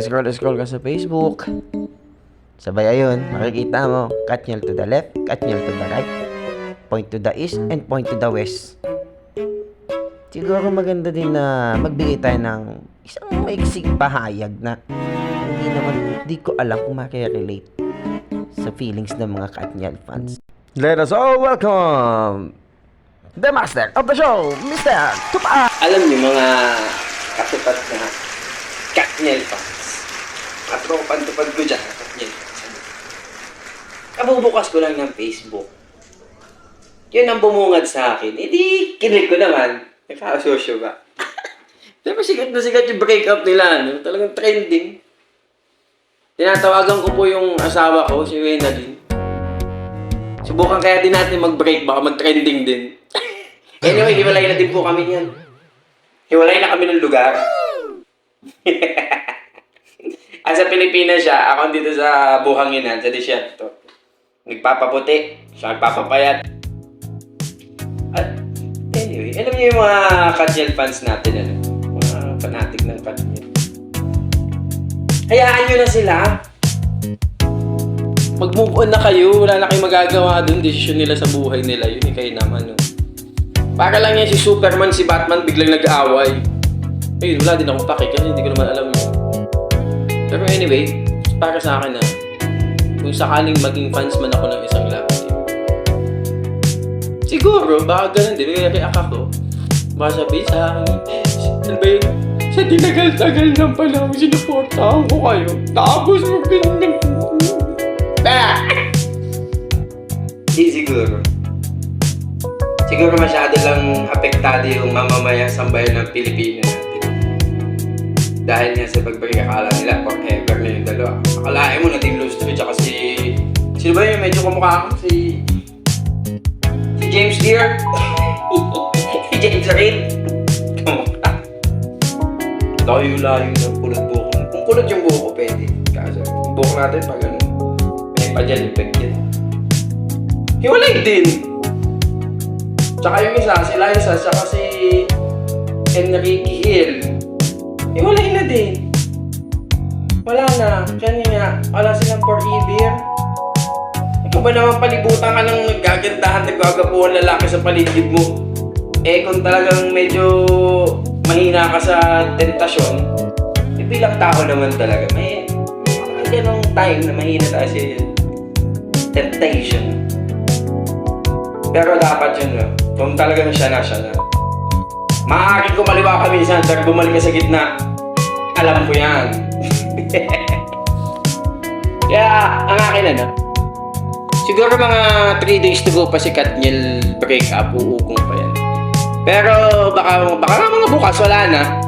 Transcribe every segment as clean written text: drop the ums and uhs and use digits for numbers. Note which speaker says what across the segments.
Speaker 1: scroll ka sa Facebook. Sabay ayun, makikita mo, Katniel to the left, Katniel to the right, point to the east, and point to the west. Siguro maganda din na magbigay tayo ng isang maiksing pahayag na hindi ko alam kung makirelate sa feelings ng mga Katniel fans. Let us all welcome the master of the show, Mr. Tupa!
Speaker 2: Alam niyo mga katupat na Katniel fans, katropan-tupad ko dyan, Katniel fans. Kabubukas ko lang ng Facebook. Yun ang bumungad sa akin. Di kinig ko naman. Nakasosyo ba? Diba sikat na sikat yung breakup nila, no? Talagang trending. Tinatawagan ko po yung asawa ko, si Wenalyn. Subukan kaya din natin mag-break, baka mag-trending din. Anyway, hiwalay na din po kami niyan. Hiwalay na kami ng lugar. Sa Pilipinas siya, ako dito sa Buhanginan, sa Desierto. Nagpapaputi, siya nagpapapayat. At anyway, alam niyo yung mga Katniel fans natin, ano? Mga fanatic ng Katniel. Hayaan nyo na sila. Mag-move on na kayo. Wala na kayong magagawa dun. Desisyon nila sa buhay nila. Yun kayo naman, no? Para lang yan si Superman, si Batman biglang nag-aaway. Ayun, wala din akong pake kasi hindi ko naman alam yun. Pero anyway, para sa akin na kung sakaling maging fans man ako ng isang love team, siguro, baka ganun din, may react ako. Baka sabihin sa akin, ano ba yun? Sa tinagal-tagal ng panahon, sinuportahan ko kayo. Tapos mo ganyan. Siguro. Siguro masyado lang apektado yung mamamayan sa bayan ng Pilipinas natin. Dahil nga sa pagbalik akala nila, forever na yung dalawa. Akalain mo na Team Love Story, tsaka si... Sino ba yung medyo kumukha ako? Si James Deere? Si James Reid? Kumukha. Layo-layo ng kulot buhok. Kung kulot yung buhok ko, pwede. Kaso, yung buhok natin pag ano, may pa dyan, effect yan. Hiwalay din! Tsaka yung isa, si Liza, tsaka si Enrique Hill. Hiwalay na din. Wala na. Kaya nga, wala silang forever. Ikaw ba naman palibutan ka ng nagagandahan, nagagapuhan lalaki sa paligid mo? Eh kung talagang medyo mahina ka sa tentasyon, eh bilang tao naman talaga, may ganong time na mahina tayo sa temptation. Pero dapat yun, no? Kung talagang siya na. Maaaring kumaliwa ka minsan, pero bumalik ka sa gitna. Alam ko yan. Kaya, ang akin ano, siguro mga 3 days to go pa si Katniel break up, uukong pa yan. Pero baka mga bukas wala na.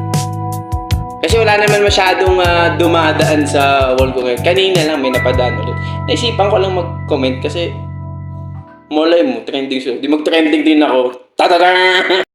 Speaker 2: Kasi wala naman masyadong dumadaan sa wall ko ngayon. Kanina lang may napadaan ulit. Naisipan ko lang mag-comment kasi malay mo, trending siya. Di mag-trending din ako. Ta-ta-ta!